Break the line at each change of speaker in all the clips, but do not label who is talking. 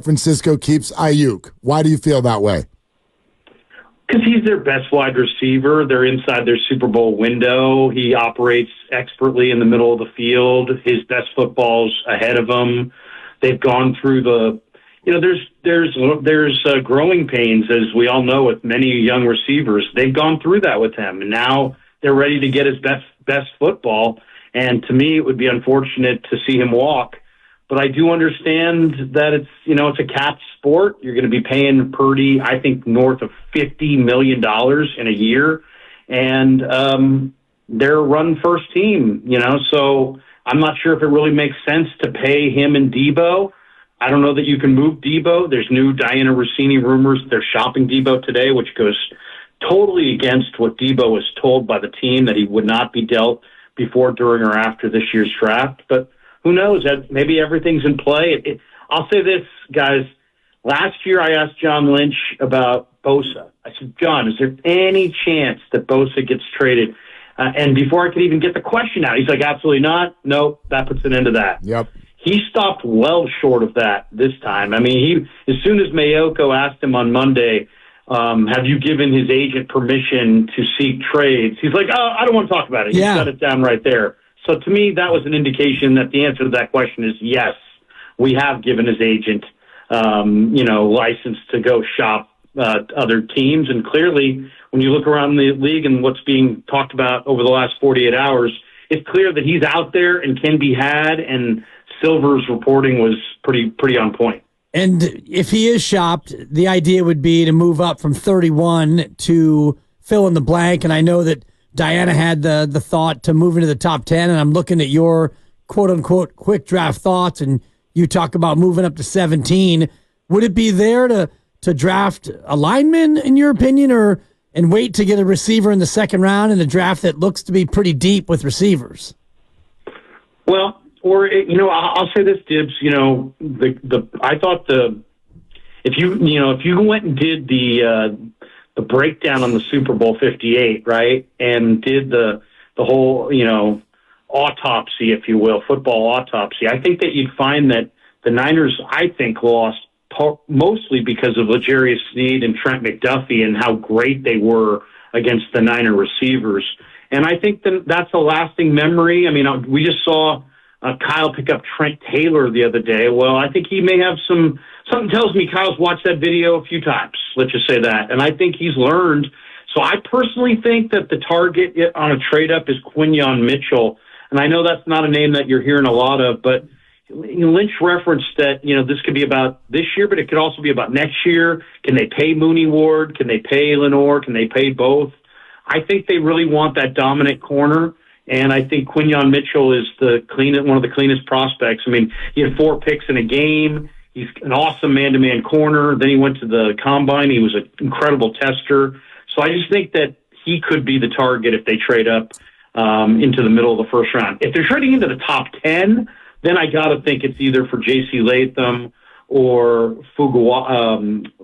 Francisco keeps Aiyuk. Why do you feel that way?
Because he's their best wide receiver. They're inside their Super Bowl window. He operates expertly in the middle of the field. His best football's ahead of him. They've gone through there's growing pains, as we all know, with many young receivers. They've gone through that with him, and now they're ready to get his best football. And to me, it would be unfortunate to see him walk. But I do understand that it's a cap sport. You're going to be paying Purdy, I think, north of $50 million in a year. And they're a run-first team, So I'm not sure if it really makes sense to pay him and Debo. I don't know that you can move Debo. There's new Diana Rossini rumors they're shopping Debo today, which goes totally against what Debo was told by the team, that he would not be dealt before, during, or after this year's draft. But who knows? Maybe everything's in play. I'll say this, guys. Last year I asked John Lynch about Bosa. I said, John, is there any chance that Bosa gets traded? And before I could even get the question out, he's like, absolutely not. Nope, that puts an end to that.
Yep.
He stopped well short of that this time. I mean, as soon as Mayoko asked him on Monday, have you given his agent permission to seek trades? He's like, oh, I don't want to talk about it. He shut it down right there. So to me, that was an indication that the answer to that question is yes, we have given his agent, license to go shop other teams. And clearly, when you look around the league and what's being talked about over the last 48 hours, it's clear that he's out there and can be had. And Silver's reporting was pretty on point.
And if he is shopped, the idea would be to move up from 31 to fill in the blank. And I know that Diana had the thought to move into the top 10, and I'm looking at your quote-unquote quick draft thoughts, and you talk about moving up to 17. Would it be there to draft a lineman, in your opinion, and wait to get a receiver in the second round in a draft that looks to be pretty deep with receivers?
Well, I'll say this, Dibs. I thought if you went and did the breakdown on the Super Bowl 58, right, and did the whole autopsy, if you will, football autopsy, I think that you'd find that the Niners, I think, lost mostly because of L'Jarius Sneed and Trent McDuffie and how great they were against the Niner receivers. And I think that's a lasting memory. I mean, we just saw Kyle pick up Trent Taylor the other day. Well, I think he may have something tells me Kyle's watched that video a few times. Let's just say that. And I think he's learned. So I personally think that the target on a trade-up is Quinyon Mitchell. And I know that's not a name that you're hearing a lot of, but Lynch referenced that, this could be about this year, but it could also be about next year. Can they pay Mooney Ward? Can they pay Lenore? Can they pay both? I think they really want that dominant corner. And I think Quinyon Mitchell is one of the cleanest prospects. I mean, he had 4 picks in a game. He's an awesome man-to-man corner. Then he went to the combine. He was an incredible tester. So I just think that he could be the target if they trade up into the middle of the first round. If they're trading into the top 10, then I got to think it's either for J.C. Latham or Talieisi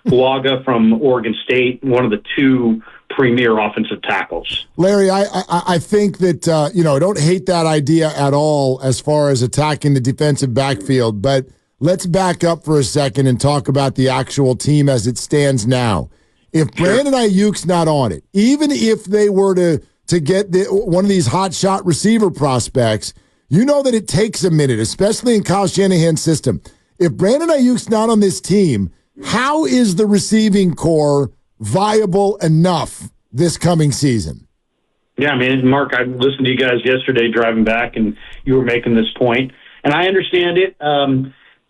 Fuaga from Oregon State, one of the 2 premier offensive tackles.
Larry, I think that, I don't hate that idea at all as far as attacking the defensive backfield, but let's back up for a second and talk about the actual team as it stands now. If Brandon Aiyuk's not on it, even if they were to get one of these hot shot receiver prospects, you know that it takes a minute, especially in Kyle Shanahan's system. If Brandon Aiyuk's not on this team, how is the receiving core viable enough this coming season?
Yeah, I mean, Mark, I listened to you guys yesterday driving back, and you were making this point, and I understand it.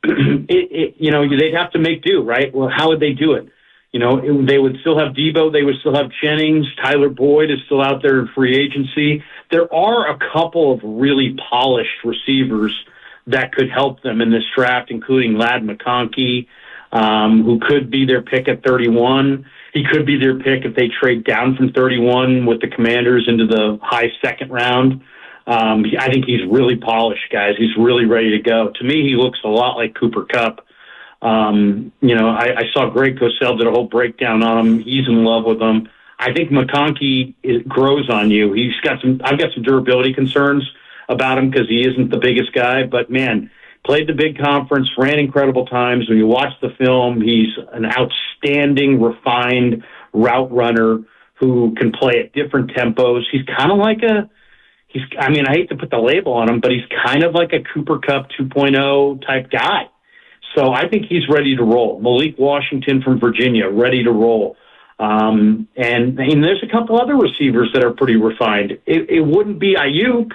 They'd have to make do, right? Well, how would they do it? They would still have Debo. They would still have Jennings. Tyler Boyd is still out there in free agency. There are a couple of really polished receivers that could help them in this draft, including Ladd McConkey, who could be their pick at 31. He could be their pick if they trade down from 31 with the Commanders into the high second round. I think he's really polished, guys. He's really ready to go. To me, he looks a lot like Cooper Kupp. I saw Greg Cosell did a whole breakdown on him. He's in love with him. I think McConkey grows on you. I've got some durability concerns about him because he isn't the biggest guy, but man, played the big conference, ran incredible times. When you watch the film, he's an outstanding, refined route runner who can play at different tempos. He's kind of like I hate to put the label on him, but he's kind of like a Cooper Kupp 2.0 type guy. So I think he's ready to roll. Malik Washington from Virginia, ready to roll. And there's a couple other receivers that are pretty refined. It wouldn't be Aiyuk,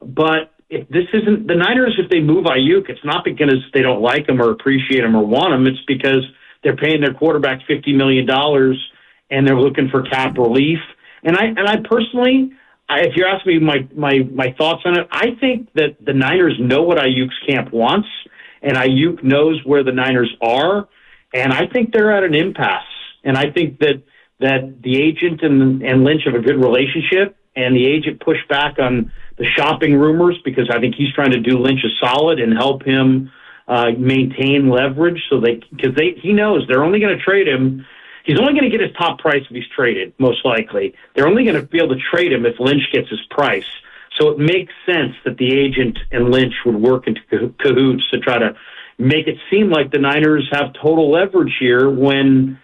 but if this isn't the Niners, if they move Aiyuk, it's not because they don't like him or appreciate him or want him. It's because they're paying their quarterback $50 million and they're looking for cap relief. And I personally, if you're asking me my thoughts on it, I think that the Niners know what Aiyuk's camp wants, and Aiyuk knows where the Niners are, and I think they're at an impasse. And I think that the agent and Lynch have a good relationship, and the agent pushed back on the shopping rumors because I think he's trying to do Lynch a solid and help him maintain leverage. He knows they're only going to trade him. He's only going to get his top price if he's traded, most likely. They're only going to be able to trade him if Lynch gets his price. So it makes sense that the agent and Lynch would work into cahoots to try to make it seem like the Niners have total leverage here when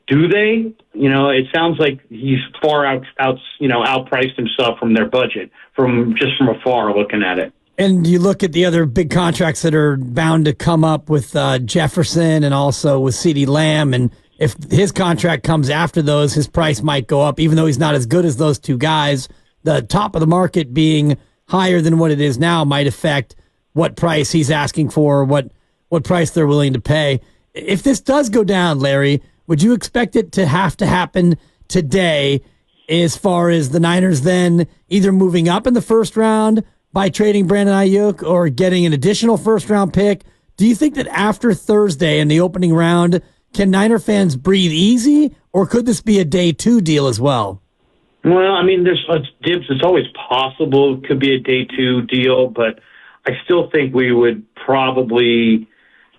do they? It sounds like he's far outpriced himself from their budget, from afar looking at it.
And you look at the other big contracts that are bound to come up with Jefferson and also with CeeDee Lamb, and if his contract comes after those, his price might go up, even though he's not as good as those two guys. The top of the market being higher than what it is now might affect what price he's asking for, what price they're willing to pay. If this does go down, Larry, would you expect it to have to happen today as far as the Niners then either moving up in the first round by trading Brandon Aiyuk or getting an additional first-round pick? Do you think that after Thursday in the opening round, can Niner fans breathe easy, or could this be a day two deal as well?
Well, there's Dibs. It's always possible it could be a day two deal, but I still think we would probably,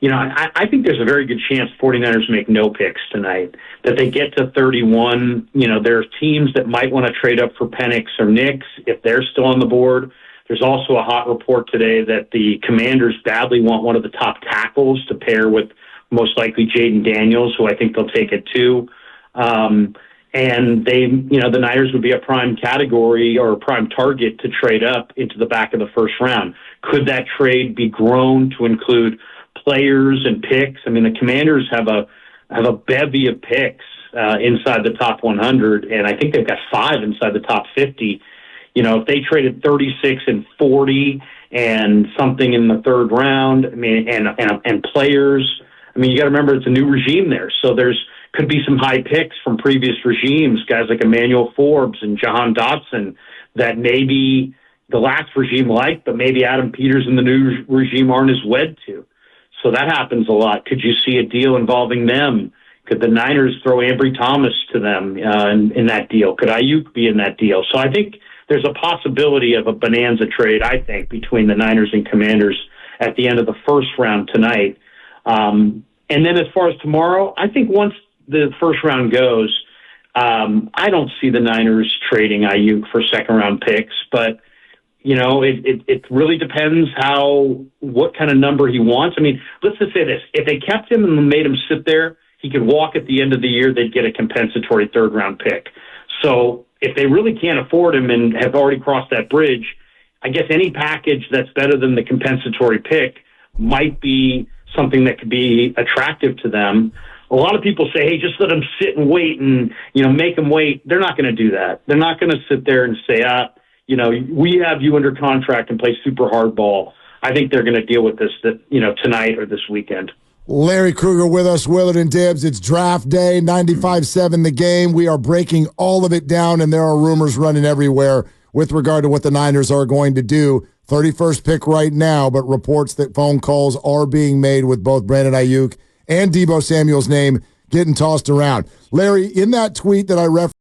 I think there's a very good chance 49ers make no picks tonight, that they get to 31. There are teams that might want to trade up for Penix or Nix if they're still on the board. There's also a hot report today that the Commanders badly want one of the top tackles to pair with most likely Jaden Daniels, who I think they'll take it too. And the Niners would be a prime category or a prime target to trade up into the back of the first round. Could that trade be grown to include players and picks? The Commanders have a bevy of picks inside the top 100, and I think they've got 5 inside the top 50. If they traded 36 and 40 and something in the third round, and players. You got to remember it's a new regime there, so could be some high picks from previous regimes, guys like Emmanuel Forbes and Jahan Dotson that maybe the last regime liked, but maybe Adam Peters and the new regime aren't as wed to. So that happens a lot. Could you see a deal involving them? Could the Niners throw Ambry Thomas to them in that deal? Could Aiyuk be in that deal? So I think there's a possibility of a bonanza trade, I think, between the Niners and Commanders at the end of the first round tonight. And then as far as tomorrow, I think once the first round goes, I don't see the Niners trading Aiyuk for second-round picks, but, it really depends what kind of number he wants. Let's just say this. If they kept him and made him sit there, he could walk at the end of the year, they'd get a compensatory third-round pick. So if they really can't afford him and have already crossed that bridge, I guess any package that's better than the compensatory pick might be something that could be attractive to them. A lot of people say, hey, just let them sit and wait and, make them wait. They're not going to do that. They're not going to sit there and say, we have you under contract and play super hardball. I think they're going to deal with this tonight or this weekend.
Larry Krueger with us, Willard and Dibs. It's draft day, 95-7 the game. We are breaking all of it down, and there are rumors running everywhere with regard to what the Niners are going to do. 31st pick right now, but reports that phone calls are being made with both Brandon Aiyuk and Deebo Samuel's name getting tossed around. Larry, in that tweet that I referenced,